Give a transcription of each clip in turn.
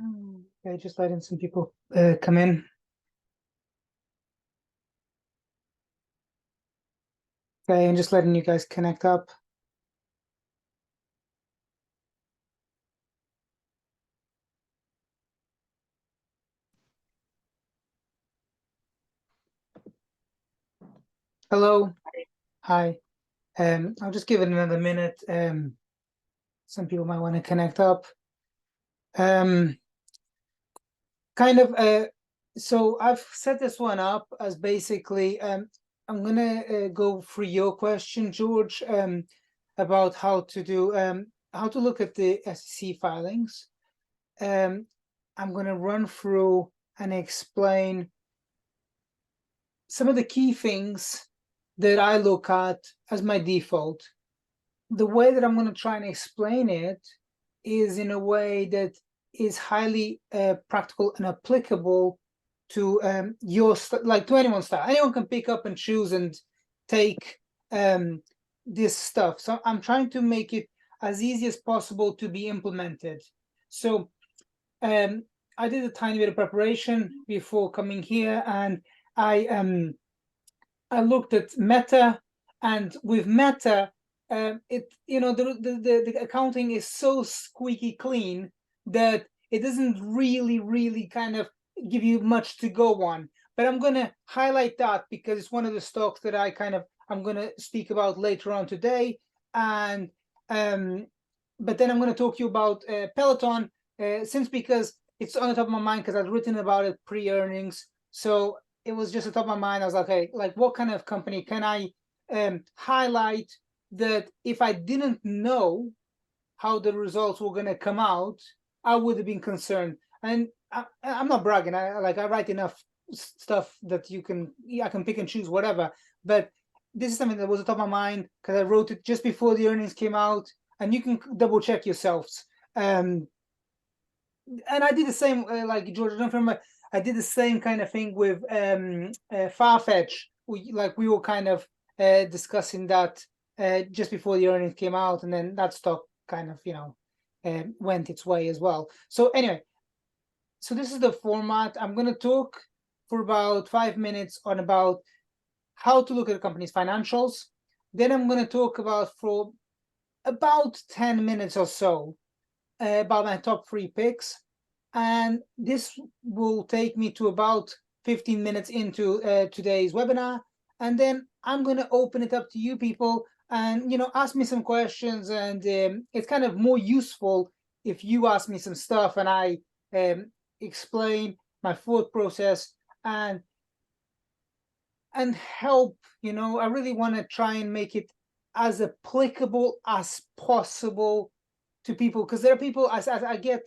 Okay, just letting some people come in. Okay, and just letting you guys connect up. Hello. Hi. I'll just give it another minute. Some people might want to connect up. Kind of so I've set this one up as basically I'm gonna go through your question, George, about how to look at the SEC filings. I'm gonna run through and explain some of the key things that I look at as my default. The way that I'm going to try and explain it is in a way that is highly practical and applicable to your like to anyone's style. Anyone can pick up and choose and take this stuff. So I'm trying to make it as easy as possible to be implemented. So I did a tiny bit of preparation before coming here, and I looked at Meta, and with Meta, the accounting is so squeaky clean that it doesn't really kind of give you much to go on. But I'm gonna highlight that because it's one of the stocks that I'm gonna speak about later on today, and but then I'm gonna talk to you about Peloton, because it's on the top of my mind because I've written about it pre-earnings. So it was just on top of my mind. I was like, okay, like what kind of company can I highlight that if I didn't know how the results were going to come out, I would have been concerned. And I'm not bragging. I write enough stuff that I can pick and choose whatever. But this is something that was on top of my mind because I wrote it just before the earnings came out, and you can double check yourselves. And I did the same, like George, I don't remember. I did the same kind of thing with Farfetch. We were kind of discussing that just before the earnings came out, and then that stock kind of went its way as well. So anyway, so this is the format. I'm going to talk for about 5 minutes on about how to look at a company's financials. Then I'm going to talk about for about 10 minutes or so about my top 3 picks, and this will take me to about 15 minutes into today's webinar, and then I'm going to open it up to you people and ask me some questions, and it's kind of more useful if you ask me some stuff and I explain my thought process and help. I really want to try and make it as applicable as possible to people, because there are people as I get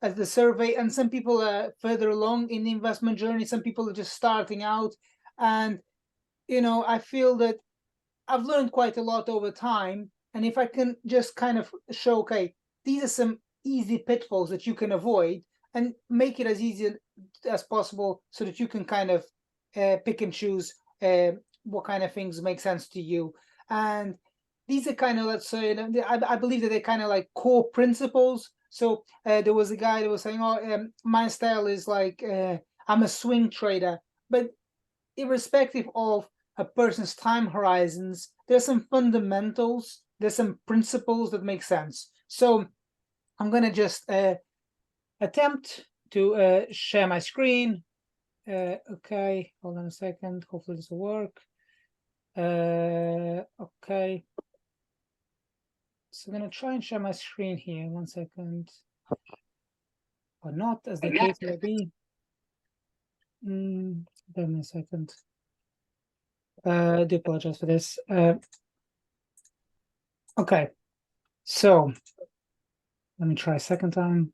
as the survey, and some people are further along in the investment journey, some people are just starting out, and I feel that I've learned quite a lot over time, and if I can just kind of show, okay, these are some easy pitfalls that you can avoid and make it as easy as possible so that you can kind of pick and choose what kind of things make sense to you. And these are kind of, let's say, I believe that they're kind of like core principles. So there was a guy that was saying, oh, my style is like, I'm a swing trader. But irrespective of a person's time horizons, there's some fundamentals, there's some principles that make sense. So I'm going to just attempt to share my screen. Okay, hold on a second. Hopefully this will work. Okay. So I'm going to try and share my screen here. 1 second. Or not, as the case may be. Give me a second. I do apologize for this. Okay. So let me try a second time.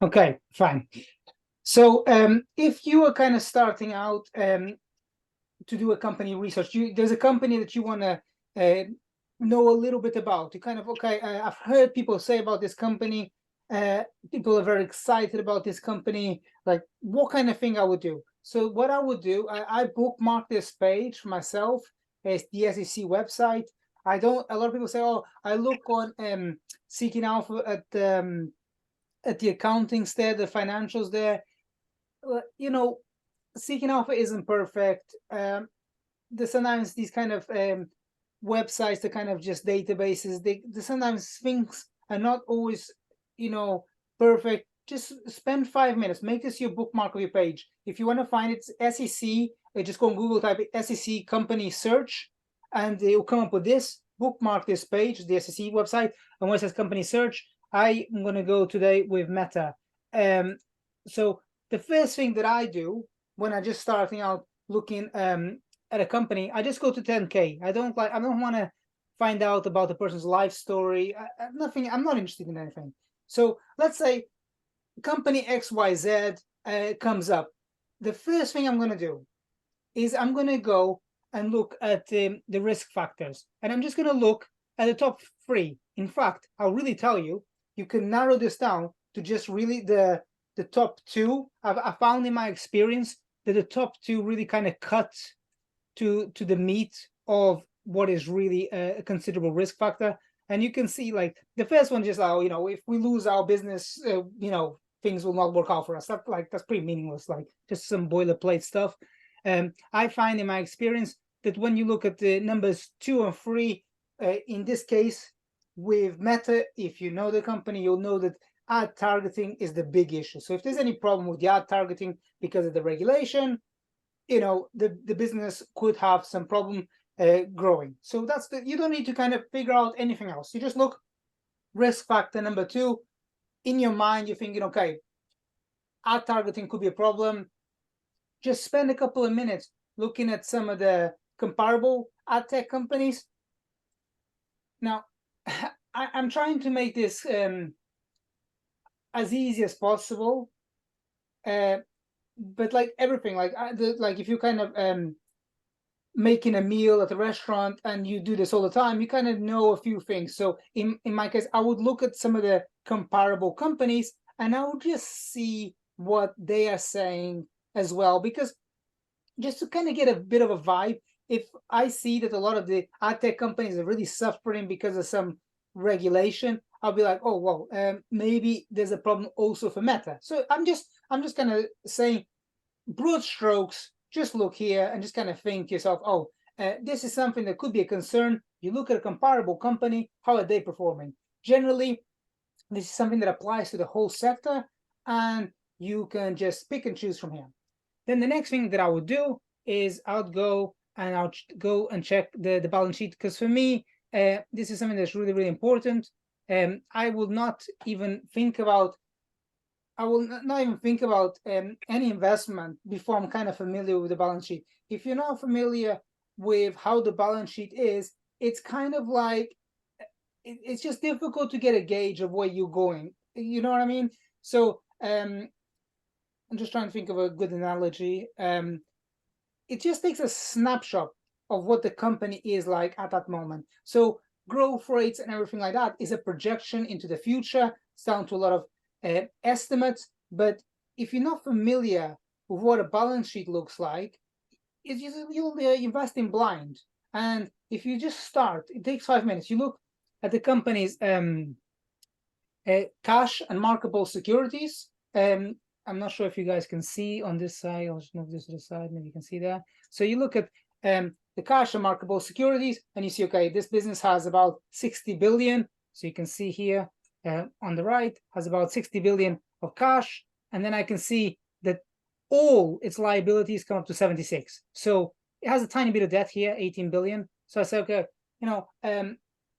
Okay, fine. So if you are kind of starting out to do a company research, there's a company that you want to know a little bit about. You kind of, okay, I've heard people say about this company. People are very excited about this company. Like, what kind of thing I would do? So what I would do, I bookmark this page for myself, is the SEC website. I don't. A lot of people say, "Oh, I look on Seeking Alpha at the accountings there, the financials there." You know, Seeking Alpha isn't perfect. There's sometimes these kind of websites, the kind of just databases. They sometimes things are not always, perfect. Just spend 5 minutes. Make this your bookmark of your page. If you want to find it, SEC, just go on Google, type SEC company search, and it will come up with this. Bookmark this page, the SEC website, and when it says company search, I am going to go today with Meta. So the first thing that I do when I'm just starting out looking at a company, I just go to 10K. I don't want to find out about the person's life story. Nothing. I'm not interested in anything. So let's say company XYZ comes up. The first thing I'm going to do is I'm going to go and look at the risk factors. And I'm just going to look at the top 3. In fact, I'll really tell you, you can narrow this down to just really the top 2. I found in my experience that the top 2 really kind of cut to the meat of what is really a considerable risk factor. And you can see, like, the first one, just if we lose our business, things will not work out for us. That's pretty meaningless, like just some boilerplate stuff. I find in my experience that when you look at the numbers 2 and 3, in this case with Meta, if you know the company, you'll know that ad targeting is the big issue. So if there's any problem with the ad targeting because of the regulation, the business could have some problem growing. So you don't need to kind of figure out anything else. You just look risk factor number 2. In your mind, you're thinking, okay, ad targeting could be a problem. Just spend a couple of minutes looking at some of the comparable ad tech companies. Now, I'm trying to make this as easy as possible, but like everything, like if you kind of making a meal at a restaurant and you do this all the time, you kind of know a few things. So in my case, I would look at some of the comparable companies and I would just see what they are saying as well, because just to kind of get a bit of a vibe, if I see that a lot of the ad tech companies are really suffering because of some regulation, I'll be like, oh, well, maybe there's a problem also for Meta. So I'm just kind of saying broad strokes. Just look here and just kind of think to yourself, oh, this is something that could be a concern. You look at a comparable company, how are they performing? Generally, this is something that applies to the whole sector, and you can just pick and choose from here. Then the next thing that I would do is I'll go and check the balance sheet, because for me, this is something that's really, really important. I will not even think about any investment before I'm kind of familiar with the balance sheet. If you're not familiar with how the balance sheet is, it's kind of like, it's just difficult to get a gauge of where you're going. You know what I mean? So I'm just trying to think of a good analogy. It just takes a snapshot of what the company is like at that moment. So growth rates and everything like that is a projection into the future. It's down to a lot of estimates. But if you're not familiar with what a balance sheet looks like, you'll invest in blind. And if you just start, it takes 5 minutes. You look at the company's cash and marketable securities. I'm not sure if you guys can see on this side. I'll just move this to the side. Maybe you can see that. So you look at the cash and marketable securities, and you see, okay, this business has about 60 billion. So you can see here on the right has about 60 billion of cash, and then I can see that all its liabilities come up to 76. So it has a tiny bit of debt here, 18 billion. So I say, okay,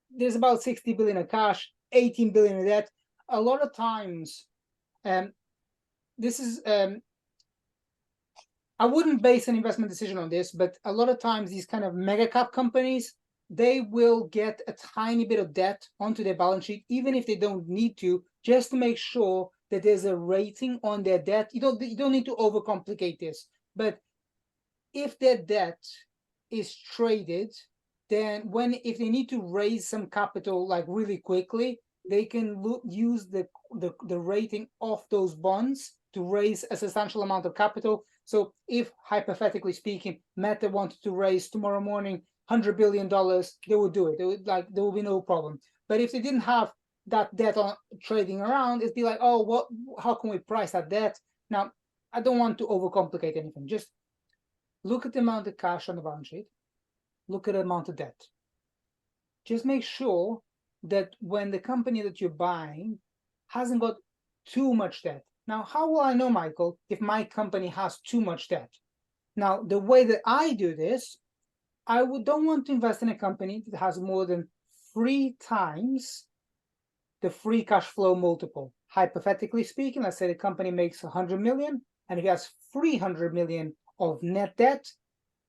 there's about 60 billion of cash, 18 billion of debt. A lot of times, this is I wouldn't base an investment decision on this, but a lot of times these kind of mega cap companies, they will get a tiny bit of debt onto their balance sheet, even if they don't need to, just to make sure that there's a rating on their debt. You don't need to overcomplicate this, but if their debt is traded, then if they need to raise some capital like really quickly, they can use the rating of those bonds to raise a substantial amount of capital. So if, hypothetically speaking, Meta wanted to raise tomorrow morning $100 billion, they would do it. They would, like, there would be no problem. But if they didn't have that debt on trading around, it'd be like, oh, what? How can we price that debt? Now, I don't want to overcomplicate anything. Just look at the amount of cash on the balance sheet. Look at the amount of debt. Just make sure that when the company that you're buying hasn't got too much debt. Now, how will I know, Michael, if my company has too much debt? Now, the way that I do this, don't want to invest in a company that has more than 3 times the free cash flow multiple. Hypothetically speaking, let's say the company makes 100 million, and if it has 300 million of net debt,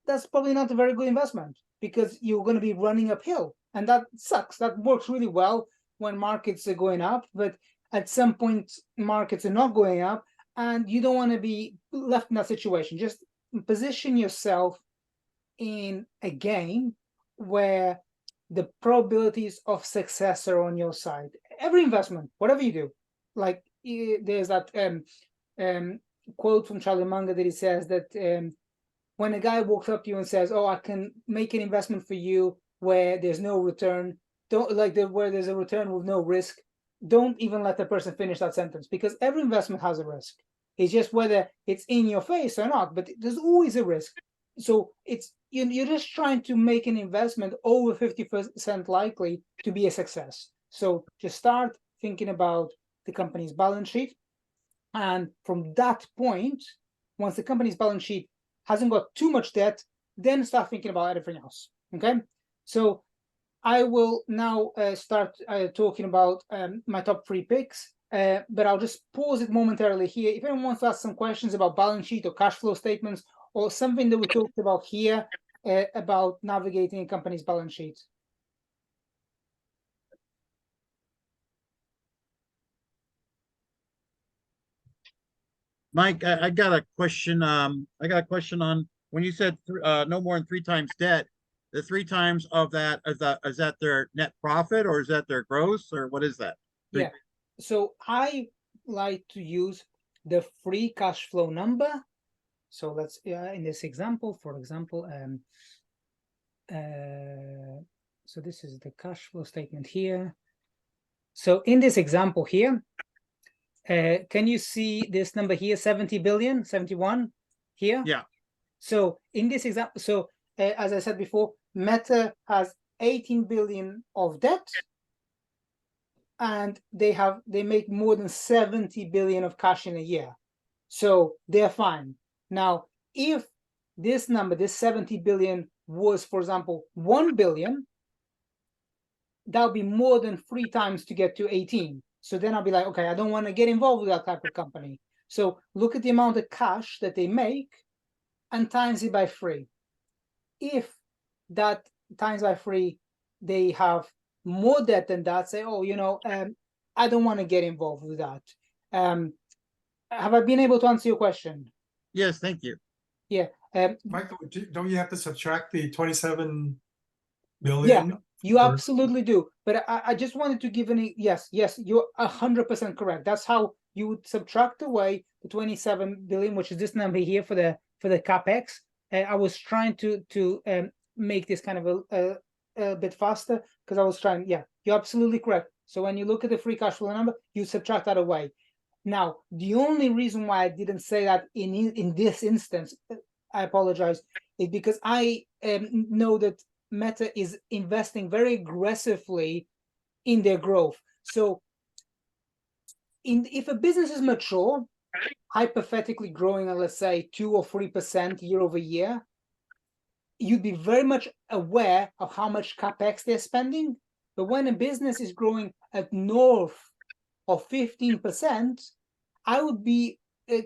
that's probably not a very good investment, because you're going to be running uphill, and that sucks. That works really well when markets are going up, but at some point markets are not going up, and you don't want to be left in that situation. Just position yourself in a game where the probabilities of success are on your side. Every investment, whatever you do, like there's that quote from Charlie Munger that he says that when a guy walks up to you and says, "Oh, I can make an investment for you where there's no return," where there's a return with no risk, don't even let the person finish that sentence, because every investment has a risk. It's just whether it's in your face or not, but there's always a risk. So you're just trying to make an investment over 50% likely to be a success. So just start thinking about the company's balance sheet, and from that point, once the company's balance sheet hasn't got too much debt, then start thinking about everything else. Okay, so I will now start talking about my top 3 picks, but I'll just pause it momentarily here. If anyone wants to ask some questions about balance sheet or cash flow statements, or something that we talked about here about navigating a company's balance sheet. Mike, I got a question. I got a question on when you said no more than 3 times debt. The 3 times of that is that their net profit, or is that their gross, or what is that? Yeah. So I like to use the free cash flow number. So let's in this example, for example, so this is the cash flow statement here. So in this example here, can you see this number here, 70 billion, 71 here? Yeah. So in this example, so as I said before, Meta has 18 billion of debt, and they make more than 70 billion of cash in a year. So they're fine. Now, if this number, this 70 billion was, for example, 1 billion, that would be more than 3 times to get to 18. So then I'll be like, okay, I don't want to get involved with that type of company. So look at the amount of cash that they make and times it by 3. If that times by 3, they have more debt than that, say, oh, I don't want to get involved with that. Have I been able to answer your question? Yes, thank you. Yeah. Michael, don't you have to subtract the 27 billion? Yeah, you absolutely do. But I just wanted to give yes, you're 100% correct. That's how you would subtract away the 27 billion, which is this number here for the capex. I was trying to make this kind of a bit faster, because I was trying. Yeah, you're absolutely correct. So when you look at the free cash flow number, you subtract that away. Now, the only reason why I didn't say that in this instance, I apologize, is because I know that Meta is investing very aggressively in their growth. So if a business is mature, hypothetically growing at, let's say, 2 or 3% year over year, you'd be very much aware of how much capex they're spending. But when a business is growing at north of 15%, I would be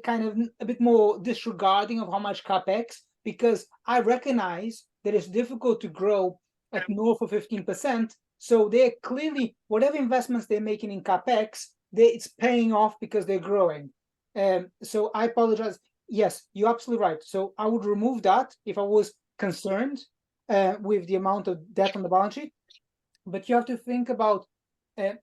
kind of a bit more disregarding of how much capex, because I recognize that it's difficult to grow at north of 15%. So they're clearly, whatever investments they're making in capex, it's paying off because they're growing. So I apologize. Yes, you're absolutely right. So I would remove that if I was concerned with the amount of debt on the balance sheet. But you have to think about, there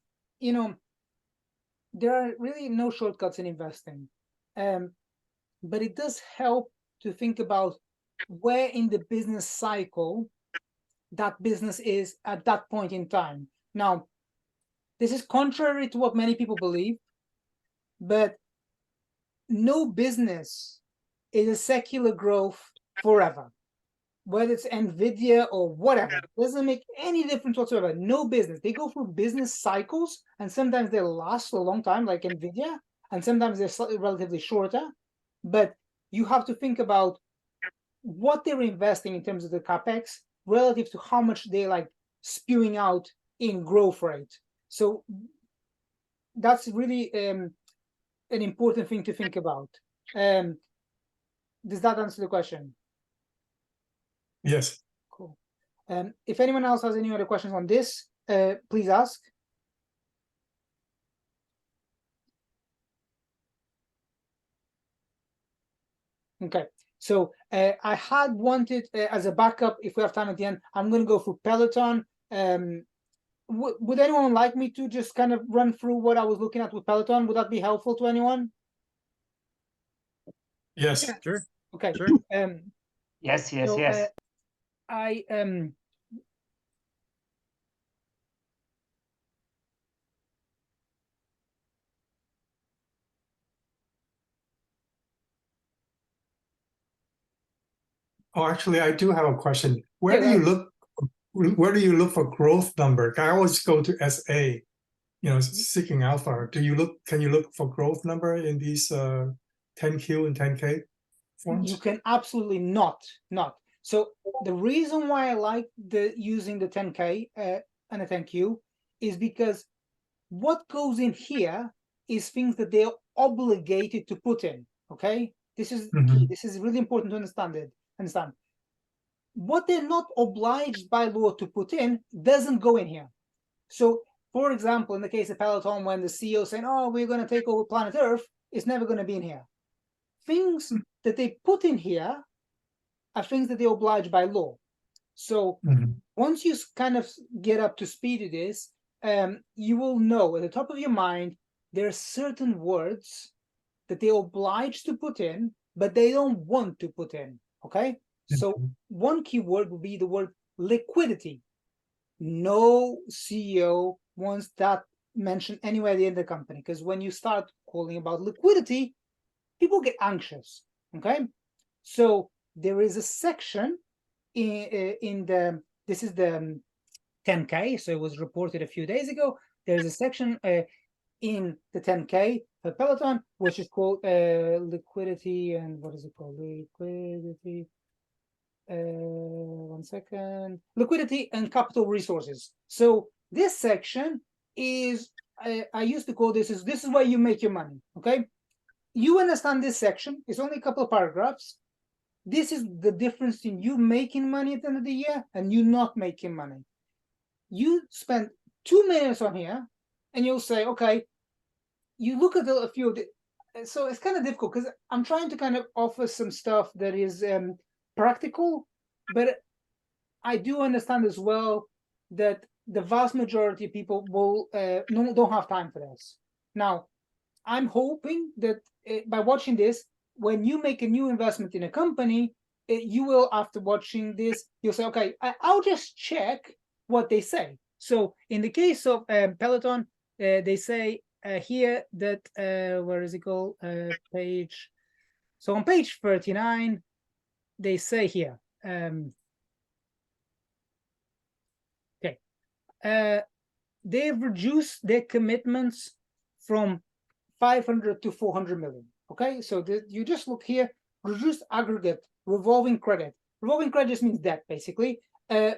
are really no shortcuts in investing. But it does help to think about where in the business cycle that business is at that point in time. Now, this is contrary to what many people believe, but no business is a secular growth forever. Whether it's Nvidia or whatever, it doesn't make any difference whatsoever. No business. They go through business cycles, and sometimes they last a long time, like Nvidia, and sometimes they're slightly relatively shorter. But you have to think about what they're investing in terms of the capex relative to how much they're like spewing out in growth rate. So that's really an important thing to think about. Does that answer the question? Yes. Cool. If anyone else has any other questions on this, please ask. Okay, so I had wanted as a backup, if we have time at the end, I'm going to go through Peloton. Would anyone like me to just kind of run through what I was looking at with Peloton? Would that be helpful to anyone? Yes. Yeah. Sure. Okay. Sure. Yes, yes, So, yes. I Oh, actually, I do have a question. Where Yeah, do you right. look? Where do you look for growth number? I always go to SA, seeking alpha. Do you look? Can you look for growth number in these 10Q and 10K You forms? can absolutely not. So the reason why I like using the 10K and the 10Q is because what goes in here is things that they're obligated to put in. Okay, this is key. This is really important to understand. What they're not obliged by law to put in doesn't go in here. So, for example, in the case of Peloton, when the CEO is saying, "Oh, we're going to take over planet Earth," it's never going to be in here. Things that they put in here are things that they're obliged by law. So once you kind of get up to speed with this, you will know at the top of your mind there are certain words that they're obliged to put in, but they don't want to put in. Okay, so one keyword would be the word liquidity. No CEO wants that mentioned anywhere at the end of the company, because when you start calling about liquidity, people get anxious. Okay, so there is a section in the, this is the 10K, so it was reported a few days ago. There's a section in the 10K for Peloton, which is called liquidity, and what is it called? Liquidity. One second. Liquidity and capital resources. So this section is, I used to call this is where you make your money. Okay, you understand this section. It's only a couple of paragraphs. This is the difference in you making money at the end of the year and you not making money. You spend 2 minutes on here and you'll say, okay, you look at a few of the, so it's kind of difficult because I'm trying to kind of offer some stuff that is practical, but I do understand as well that the vast majority of people will don't have time for this. Now, I'm hoping that by watching this, when you make a new investment in a company, you will, after watching this, you'll say, okay, I'll just check what they say. So in the case of Peloton, they say here that, where is it called? Page. So on page 39, they say here, they've reduced their commitments from 500 to 400 million. Okay, so you just look here, reduced aggregate revolving credit. Revolving credit just means debt, basically,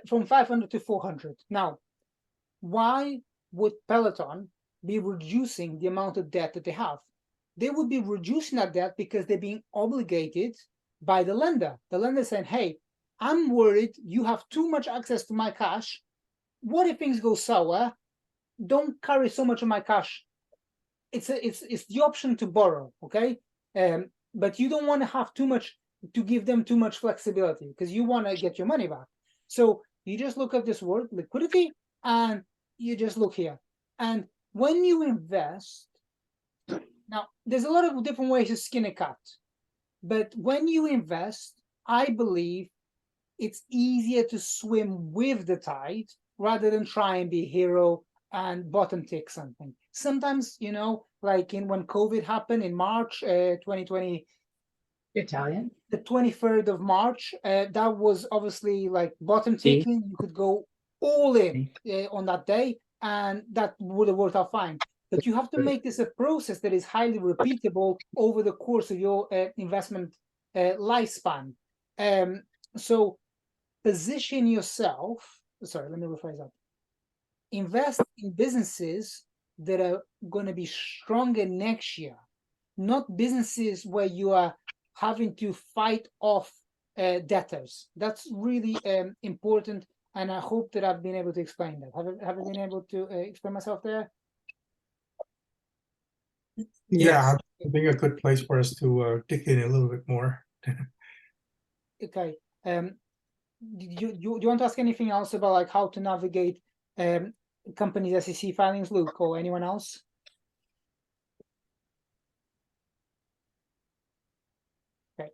from 500 to 400. Now, why would Peloton be reducing the amount of debt that they have? They would be reducing that debt because they're being obligated by the lender. The lender saying, hey, I'm worried you have too much access to my cash. What if things go sour? Don't carry so much of my cash. It's the option to borrow, okay? But you don't want to have too much, to give them too much flexibility, because you want to get your money back. So you just look at this word liquidity and you just look here. And when you invest, now there's a lot of different ways to skin a cat, but when you invest, I believe it's easier to swim with the tide rather than try and be a hero and bottom tick something. Sometimes, you know, like when COVID happened in March 2020, Italian. the 23rd of March, that was obviously like bottom ticking. You could go all in on that day, and that would have worked out fine. But you have to make this a process that is highly repeatable over the course of your investment lifespan. So position yourself. Sorry, let me rephrase that. Invest in businesses that are going to be stronger next year, not businesses where you are having to fight off debtors. That's really important, and I hope that I've been able to explain that. Have I been able to explain myself there? Yeah, I think a good place for us to dig in a little bit more. Okay. Do you want to ask anything else about like how to navigate companies' SEC filings, Luke, or anyone else? Okay.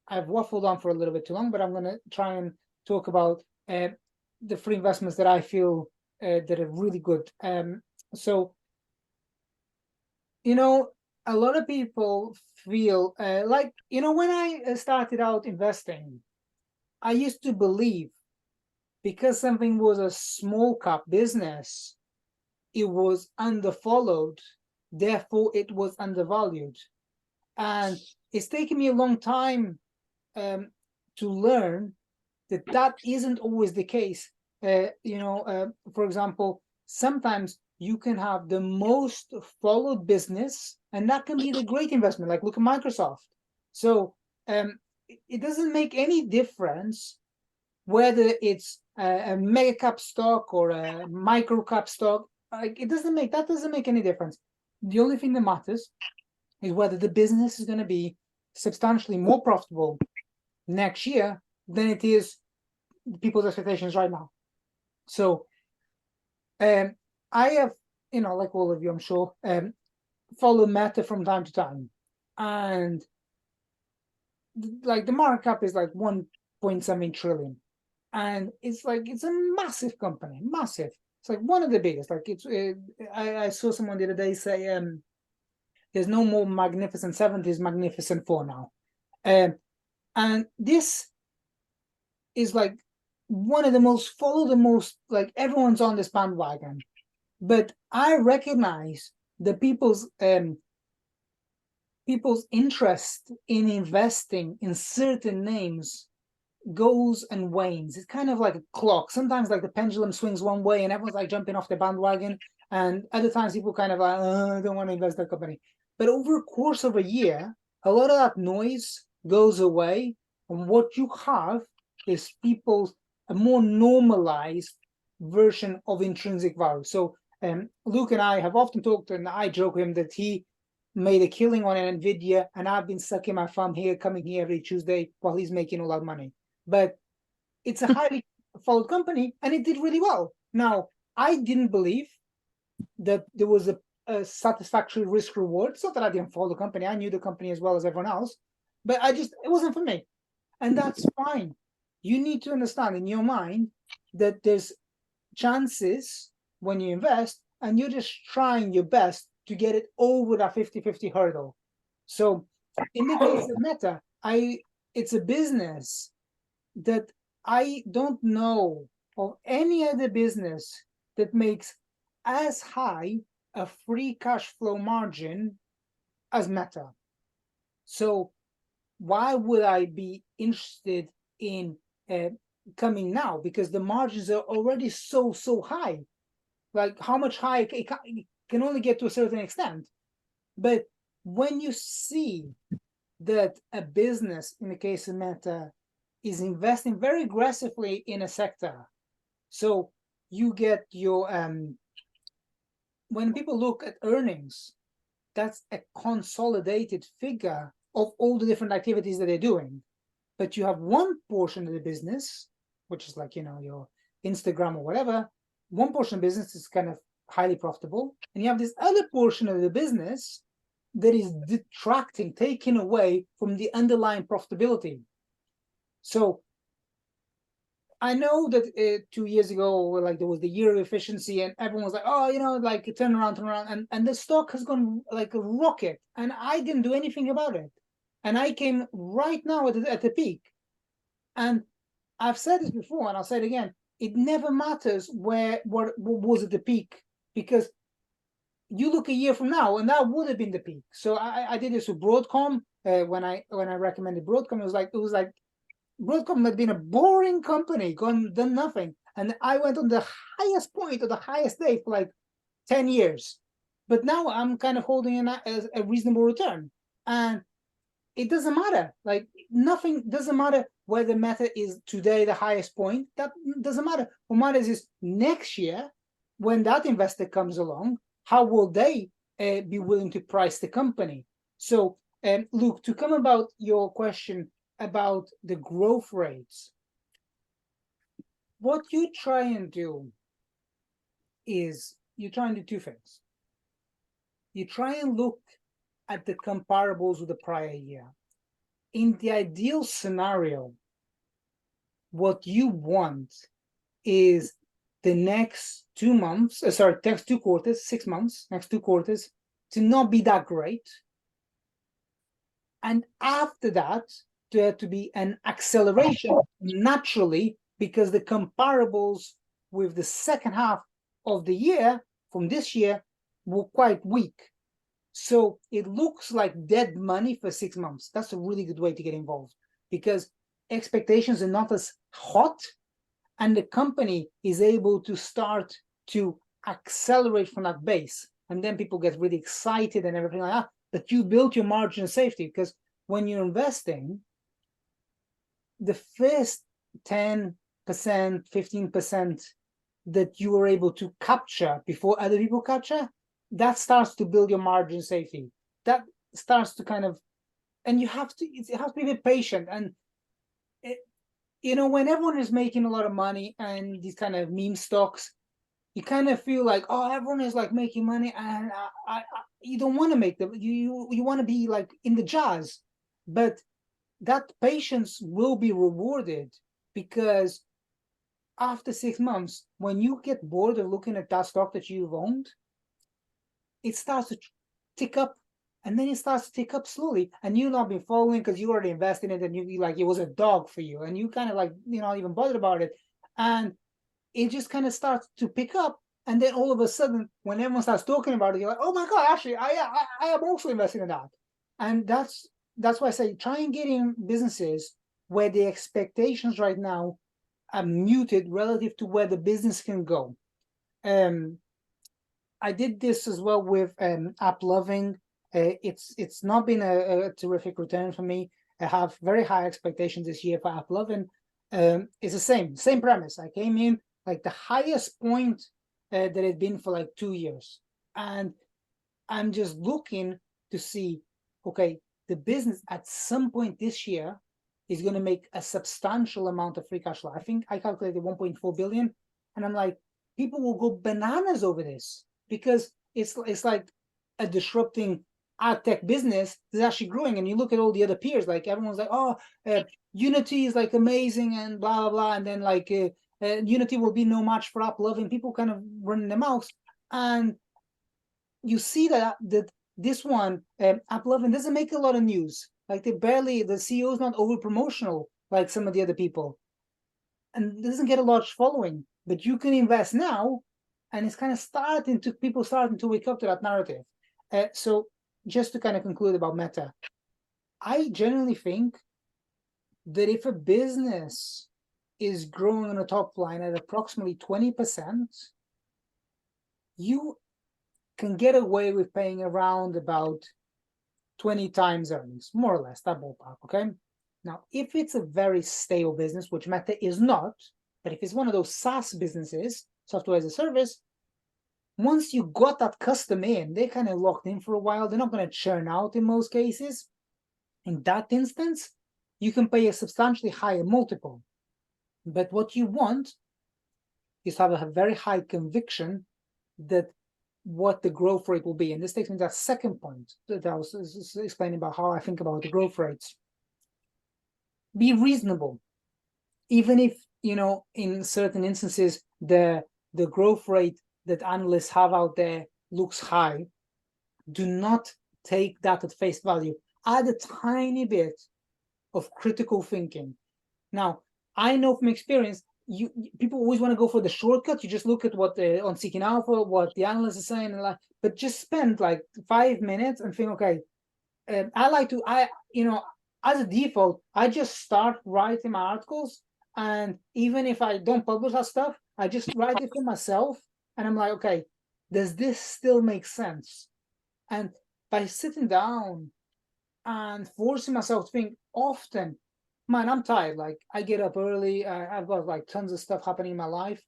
I've waffled on for a little bit too long, but I'm going to try and talk about the free investments that I feel that are really good. So, you know, a lot of people feel like, you know, when I started out investing, I used to believe because something was a small cap business, it was underfollowed, therefore it was undervalued. And it's taken me a long time to learn that that isn't always the case. For example, sometimes you can have the most followed business, and that can be the great investment. Like look at Microsoft. So it doesn't make any difference whether it's a mega cap stock or a micro cap stock. Like that doesn't make any difference. The only thing that matters is whether the business is going to be substantially more profitable next year than it is people's expectations right now. So I have, you know, like all of you, I'm sure, follow Meta from time to time. And like the market cap is like 1.7 trillion. And it's like, it's a massive company, massive. It's like one of the biggest. Like I saw someone the other day say, there's no more Magnificent 7, there's Magnificent 4 now. And this is like one of the most like everyone's on this bandwagon. But I recognize the people's interest in investing in certain names goes and wanes. It's kind of like a clock. Sometimes like the pendulum swings one way and everyone's like jumping off the bandwagon. And other times people kind of like, I don't want to invest in that company. But over a course of a year, a lot of that noise goes away. And what you have is a more normalized version of intrinsic value. So Luke and I have often talked, and I joke with him that he made a killing on an NVIDIA, and I've been sucking my thumb here, coming here every Tuesday while he's making all that money. But it's a highly followed company, and it did really well. Now, I didn't believe that there was a satisfactory risk reward. It's not that I didn't follow the company. I knew the company as well as everyone else, but it wasn't for me. And that's fine. You need to understand in your mind that there's chances when you invest, and you're just trying your best to get it over that 50-50 hurdle. So in the case of Meta, it's a business that I don't know of any other business that makes as high a free cash flow margin as Meta. So why would I be interested in coming now? Because the margins are already so high. Like how much higher it can only get to a certain extent. But when you see that a business, in the case of Meta, is investing very aggressively in a sector, so you get your when people look at earnings, that's a consolidated figure of all the different activities that they're doing. But you have one portion of the business, which is like, you know, your Instagram or whatever, one portion of business is kind of highly profitable. And you have this other portion of the business that is detracting, taking away from the underlying profitability. So I know that 2 years ago, like there was the year of efficiency, and everyone was like, "Oh, like turn around," and the stock has gone like a rocket, and I didn't do anything about it, and I came right now at the peak, and I've said this before, and I'll say it again: it never matters what was at the peak, because you look a year from now, and that would have been the peak. So I did this with Broadcom when I recommended Broadcom. It was like Broadcom had been a boring company, done nothing, and I went on the highest point or the highest day for like 10 years. But now I'm kind of holding a reasonable return, and it doesn't matter. Like nothing doesn't matter whether Meta is today the highest point. That doesn't matter. What matters is next year, when that investor comes along, how will they be willing to price the company? So, Luke, to come about your question about the growth rates, what you try and do is you try and do two things. You try and look at the comparables with the prior year. In the ideal scenario, what you want is the next 2 months, next 2 quarters, 6 months, next 2 quarters to not be that great. And after that, there to be an acceleration naturally, because the comparables with the second half of the year from this year were quite weak. So it looks like dead money for 6 months. That's a really good way to get involved, because expectations are not as hot, and the company is able to start to accelerate from that base. And then people get really excited and everything like that. But you built your margin of safety, because when you're investing, the first 10%, 15% that you were able to capture before other people capture, that starts to build your margin safety. That starts to kind of, and you have to be a bit patient. And when everyone is making a lot of money and these kind of meme stocks, you kind of feel like, oh, everyone is like making money, and you don't want to make them. You want to be like in the jazz, but that patience will be rewarded, because after 6 months, when you get bored of looking at that stock that you've owned, it starts to tick up, and then it starts to tick up slowly, and you've not been following because you already invested in it, and you like it was a dog for you, and you kind of like not even bothered about it, and it just kind of starts to pick up, and then all of a sudden, when everyone starts talking about it, you're like, oh my god, actually, I am also investing in that, and that's why I say try and get in businesses where the expectations right now are muted relative to where the business can go. I did this as well with AppLovin. It's not been a terrific return for me. I have very high expectations this year for AppLovin. It's the same premise. I came in like the highest point that it's been for like 2 years, and I'm just looking to see, okay, the business at some point this year is going to make a substantial amount of free cash flow. I think I calculated 1.4 billion, and I'm like, people will go bananas over this, because it's like a disrupting ad tech business that's actually growing. And you look at all the other peers, like everyone's like, oh, Unity is like amazing and blah blah blah, and then like Unity will be no match for AppLovin. People kind of running their mouths, and you see that this one AppLovin doesn't make a lot of news. Like the CEO is not over promotional like some of the other people, and doesn't get a large following. But you can invest now, and it's kind of people starting to wake up to that narrative. So just to kind of conclude about Meta, I generally think that if a business is growing on the top line at approximately 20%, you can get away with paying around about 20 times earnings, more or less, that ballpark, okay? Now, if it's a very stable business, which Meta is not, but if it's one of those SaaS businesses, software as a service, once you got that customer in, they're kind of locked in for a while. They're not going to churn out in most cases. In that instance, you can pay a substantially higher multiple. But what you want is to have a very high conviction that what the growth rate will be. And this takes me to that second point that I was explaining about how I think about the growth rates. Be reasonable. even if, you know, in certain instances, the growth rate that analysts have out there looks high, do not take that at face value. Add a tiny bit of critical thinking. Now, I know from experience, people always want to go for the shortcut. You just look at what on Seeking Alpha, what the analysts are saying, and but just spend like 5 minutes and think, okay, as a default, I just start writing my articles, and even if I don't publish that stuff, I just write it for myself, and I'm like, okay, does this still make sense? And by sitting down and forcing myself to think often, man, I'm tired. Like, I get up early. I've got like tons of stuff happening in my life,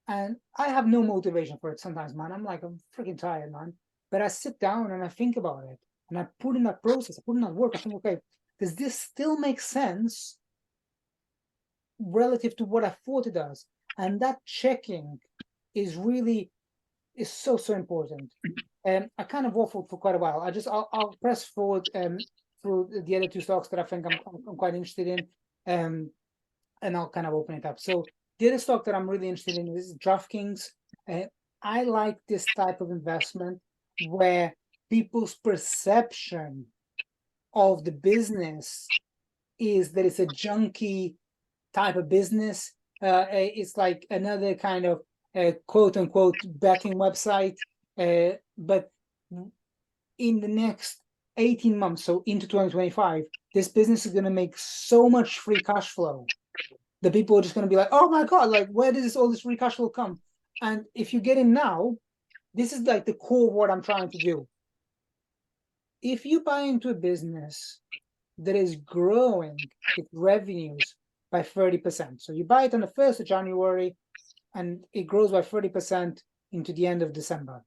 and I have no motivation for it sometimes, man. I'm freaking tired, man. But I sit down and I think about it, and I put in that process, I put in that work. I think, okay, does this still make sense relative to what I thought it does? And that checking is so important. I kind of waffled for quite a while. I'll press forward through the other two stocks that I think I'm quite interested in, and I'll kind of open it up. So the other stock that I'm really interested in is DraftKings. I like this type of investment where people's perception of the business is that it's a junky type of business. It's like another kind of quote unquote betting website. But in the next 18 months, so into 2025, this business is going to make so much free cash flow that people are just going to be like, oh my God, like, where does all this free cash flow come? And if you get in now, this is like the core of what I'm trying to do. If you buy into a business that is growing its revenues by 30%, so you buy it on the 1st of January and it grows by 30% into the end of December.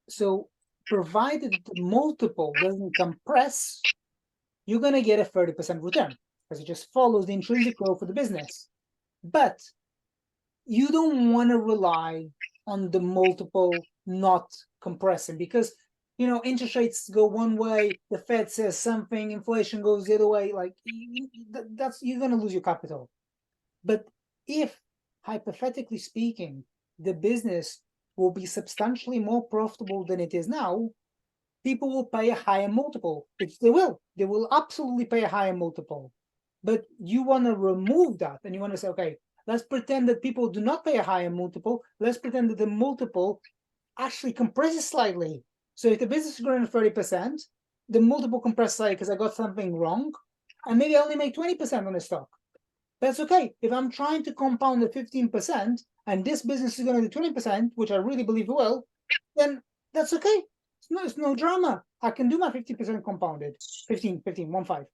So provided the multiple doesn't compress, you're going to get a 30% return because it just follows the intrinsic growth of the business. But you don't want to rely on the multiple not compressing, because, you know, interest rates go one way, the Fed says something, inflation goes the other way, like you're going to lose your capital. But if, hypothetically speaking, the business will be substantially more profitable than it is now, people will pay a higher multiple. They will absolutely pay a higher multiple. But you want to remove that, and you want to say, okay, let's pretend that people do not pay a higher multiple. Let's pretend that the multiple actually compresses slightly. So if the business is growing at 30%, the multiple compresses slightly because I got something wrong, and maybe I only make 20% on the stock. That's okay. If I'm trying to compound at 15%, and this business is going to do 20%, which I really believe it will, then that's okay. It's no drama. I can do my 50% compounded. 15, 1-5.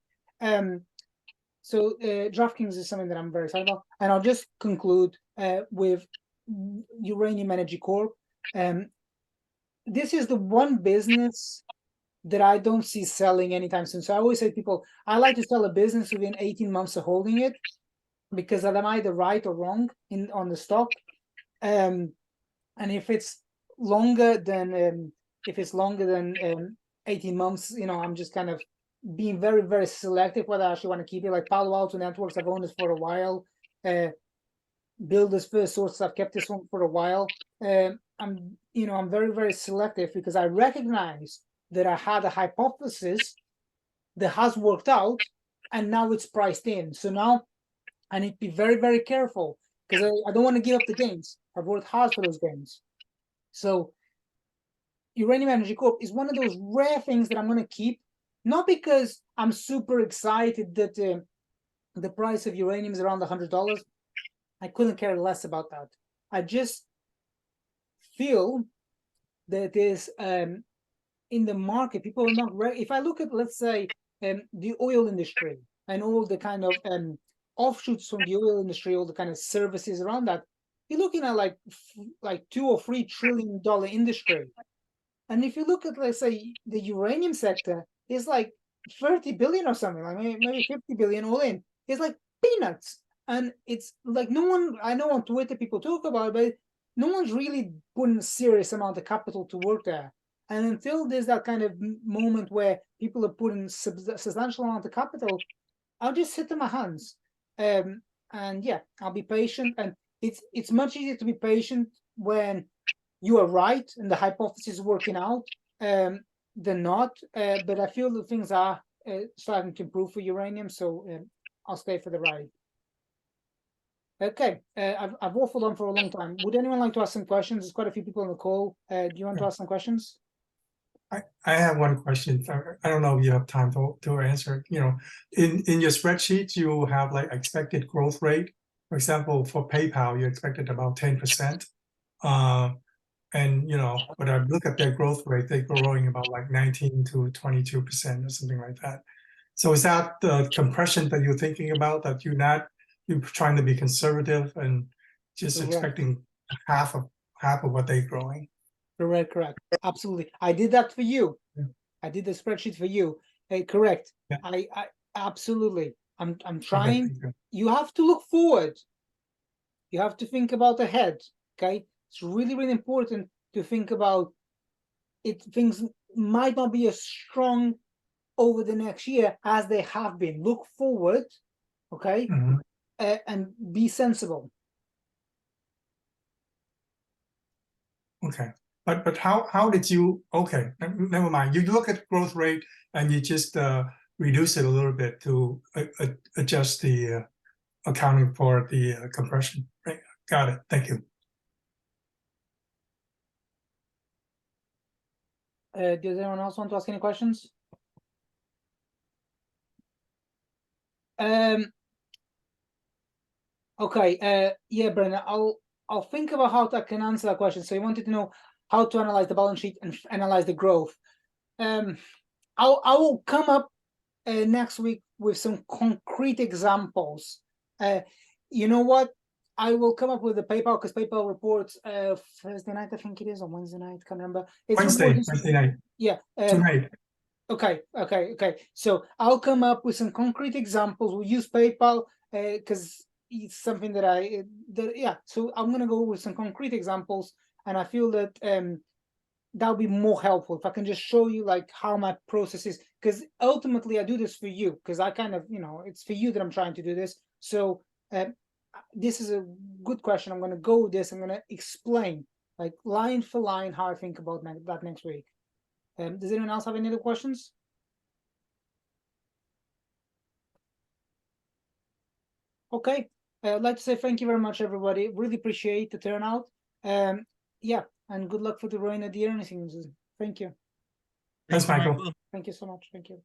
So DraftKings is something that I'm very excited about. And I'll just conclude with Uranium Energy Corp. This is the one business that I don't see selling anytime soon. So I always say to people, I like to sell a business within 18 months of holding it, because I'm either right or wrong on the stock. And if it's longer than 18 months, you know, I'm just kind of being very, very selective whether I actually want to keep it. Like Palo Alto Networks, I've owned this for a while. Builders First Source, I've kept this one for a while. I'm very, very selective because I recognize that I had a hypothesis that has worked out, and now it's priced in. So now I need to be very, very careful because I don't want to give up the gains. I've worked hard for those gains. So Uranium Energy Corp is one of those rare things that I'm going to keep, not because I'm super excited that the price of uranium is around $100. I couldn't care less about that. I just feel that there's in the market, people are not if I look at, let's say, the oil industry and all the kind of offshoots from the oil industry, all the kind of services around that, you're looking at like $2 or $3 trillion industry. And if you look at, let's say, the uranium sector, it's like 30 billion or something, like maybe 50 billion all in. It's like peanuts. And it's like no one, I know on Twitter people talk about it, but no one's really putting a serious amount of capital to work there. And until there's that kind of moment where people are putting substantial amount of capital, I'll just sit in my hands. And yeah, I'll be patient. And it's much easier to be patient when you are right and the hypothesis is working out than not. But I feel that things are starting to improve for uranium, so I'll stay for the ride. Okay, I've waffled on for a long time. Would anyone like to ask some questions? There's quite a few people on the call. Do you want to ask some questions? I have one question. I don't know if you have time to answer. You know, in your spreadsheet, you have like expected growth rate. For example, for PayPal, you expected about 10%. And you know, when I look at their growth rate, they're growing about like 19 to 22% or something like that. So is that the compression that you're thinking about, that you're trying to be conservative and just Correct. expecting half of what they're growing? Correct. Absolutely. I did that for you. Yeah. I did the spreadsheet for you. Correct. Yeah. I absolutely. I'm Okay, trying. thank you. You have to look forward. You have to think about ahead. Okay. It's really, really important to think about it. Things might not be as strong over the next year as they have been. Look forward. Okay. Mhm. And be sensible. Okay, but how did you? Okay, never mind. You look at growth rate and you just reduce it a little bit to adjust the accounting for the compression. Right. Got it. Thank you. Does anyone else want to ask any questions? Okay. Yeah, Brenna. I'll think about how I can answer that question. So you wanted to know how to analyze the balance sheet and analyze the growth. I will come up next week with some concrete examples. You know what? I will come up with the PayPal, because PayPal reports Thursday night, I think it is, or Wednesday night, can't remember. It's Wednesday night. Yeah. Tonight. Okay. So I'll come up with some concrete examples. We'll use PayPal because it's something that yeah. So I'm gonna go with some concrete examples, and I feel that that'll be more helpful if I can just show you like how my process is. Because ultimately I do this for you, because I kind of, you know, it's for you that I'm trying to do this. So this is a good question. I'm gonna go with this. I'm gonna explain like line for line how I think about that next week. Does anyone else have any other questions? Okay, I'd like to say thank you very much, everybody. Really appreciate the turnout. Yeah, and good luck for the rain at the earnings season. Thank you. Thanks, Michael. Thank you so much. Thank you.